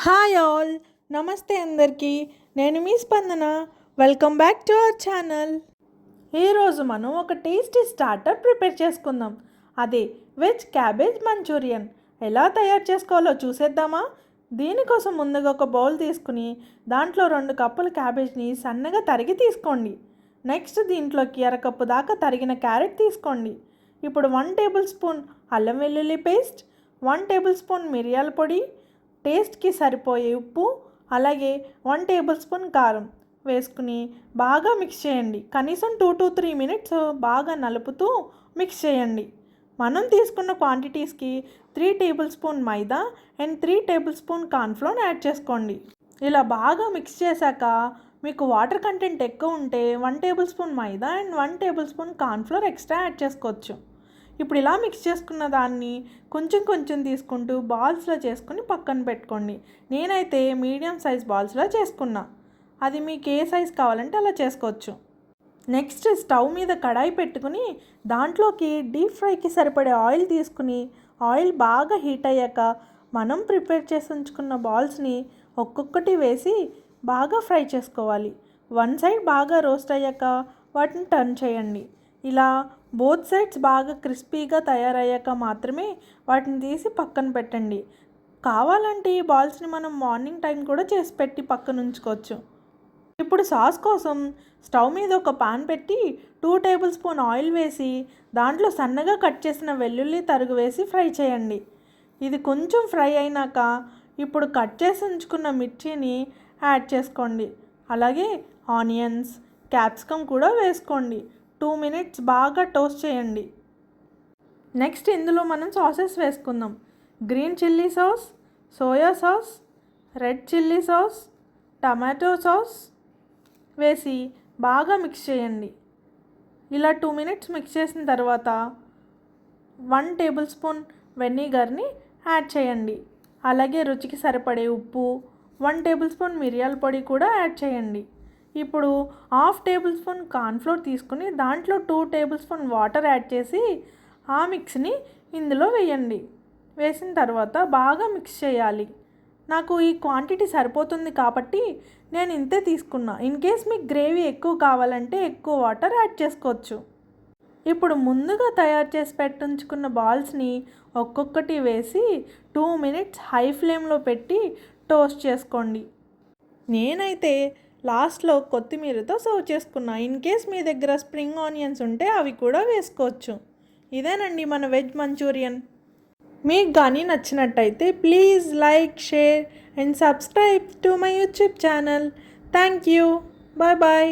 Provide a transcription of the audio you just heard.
Hi all, నమస్తే అందరికీ. నేను మీ స్పందన. Welcome back to our channel. ఈరోజు మనం ఒక టేస్టీ స్టార్టర్ ప్రిపేర్ చేసుకుందాం. అదే వెజ్ క్యాబేజ్ మంచూరియన్. ఎలా తయారు చేసుకోవాలో చూసేద్దామా? దీనికోసం ముందుగా ఒక బౌల్ తీసుకుని దాంట్లో 2 కప్పుల క్యాబేజ్ని సన్నగా తరిగి తీసుకోండి. నెక్స్ట్ దీంట్లోకి అరకప్పు దాకా తరిగిన క్యారెట్ తీసుకోండి. ఇప్పుడు 1 టేబుల్ స్పూన్ అల్లం వెల్లుల్లి పేస్ట్, 1 టేబుల్ స్పూన్ మిరియాల పొడి, టేస్ట్కి సరిపోయే ఉప్పు, అలాగే 1 టేబుల్ స్పూన్ కారం వేసుకుని బాగా మిక్స్ చేయండి. కనీసం 2 to 3 మినిట్స్ బాగా నలుపుతూ మిక్స్ చేయండి. మనం తీసుకున్న క్వాంటిటీస్కి 3 table spoon maida and 3 table spoon cornflour add చేసుకోండి. ఇలా బాగా మిక్స్ చేశాక మీకు వాటర్ కంటెంట్ ఎక్కువ ఉంటే 1 table spoon maida and 1 table spoon cornflour extra add చేసుకోవచ్చు. ఇప్పుడు ఇలా మిక్స్ చేసుకున్న దాన్ని కొంచెం కొంచెం తీసుకుంటూ బాల్స్లో చేసుకుని పక్కన పెట్టుకోండి. నేనైతే మీడియం సైజ్ బాల్స్లో చేసుకున్నా. అది మీకు ఏ సైజ్ కావాలంటే అలా చేసుకోవచ్చు. నెక్స్ట్ స్టవ్ మీద కడాయి పెట్టుకుని దాంట్లోకి డీప్ ఫ్రైకి సరిపడే ఆయిల్ తీసుకుని ఆయిల్ బాగా హీట్ అయ్యాక మనం ప్రిపేర్ చేసి ఉంచుకున్న బాల్స్ని ఒక్కొక్కటి వేసి బాగా ఫ్రై చేసుకోవాలి. 1 సైడ్ బాగా రోస్ట్ అయ్యాక వాటిని టర్న్ చేయండి. ఇలా బోత్ సైడ్స్ బాగా క్రిస్పీగా తయారయ్యాక మాత్రమే వాటిని తీసి పక్కన పెట్టండి. కావాలంటే ఈ బాల్స్ని మనం మార్నింగ్ టైం కూడా చేసి పెట్టి పక్కన ఉంచుకోవచ్చు. ఇప్పుడు సాస్ కోసం స్టవ్ మీద ఒక పాన్ పెట్టి 2 టేబుల్ స్పూన్ ఆయిల్ వేసి దాంట్లో సన్నగా కట్ చేసిన వెల్లుల్లి తరుగు వేసి ఫ్రై చేయండి. ఇది కొంచెం ఫ్రై అయినాక ఇప్పుడు కట్ చేసి ఉంచుకున్న మిర్చిని యాడ్ చేసుకోండి. అలాగే ఆనియన్స్, క్యాప్సికమ్ కూడా వేసుకోండి. 2 మినిట్స్ బాగా టోస్ట్ చేయండి. నెక్స్ట్ ఇందులో మనం సాసెస్ వేసుకుందాం. Green chilli sauce, soya sauce, red chilli sauce, tomato sauce వేసి బాగా మిక్స్ చేయండి. ఇలా 2 మినిట్స్ మిక్స్ చేసిన తర్వాత 1 టేబుల్ స్పూన్ వెనిగర్ని యాడ్ చేయండి. అలాగే రుచికి సరిపడే ఉప్పు, 1 టేబుల్ స్పూన్ మిరియాల పొడి కూడా యాడ్ చేయండి. ఇప్పుడు 1/2 టేబుల్ స్పూన్ కార్న్ఫ్లోర్ తీసుకుని దాంట్లో 2 టేబుల్ స్పూన్ వాటర్ యాడ్ చేసి ఆ మిక్స్ని ఇందులో వేయండి. వేసిన తర్వాత బాగా మిక్స్ చేయాలి. నాకు ఈ క్వాంటిటీ సరిపోతుంది కాబట్టి నేను ఇంతే తీసుకున్నా. ఇన్ కేస్ మీకు గ్రేవీ ఎక్కువ కావాలంటే ఎక్కువ వాటర్ యాడ్ చేసుకోవచ్చు. ఇప్పుడు ముందుగా తయారు చేసి పెట్టుంచుకున్న బాల్స్ని ఒక్కొక్కటి వేసి 2 మినిట్స్ హై ఫ్లేమ్లో పెట్టి టోస్ట్ చేసుకోండి. నేనైతే లాస్ట్లో కొత్తిమీరతో సర్వ్ చేసుకున్నా. ఇన్ కేస్ మీ దగ్గర స్ప్రింగ్ ఆనియన్స్ ఉంటే అవి కూడా వేసుకోవచ్చు. ఇదేనండి మన వెజ్ మంచూరియన్. మీకు కానీ నచ్చినట్టయితే please like, share and subscribe to my YouTube channel. Thank you. Bye bye.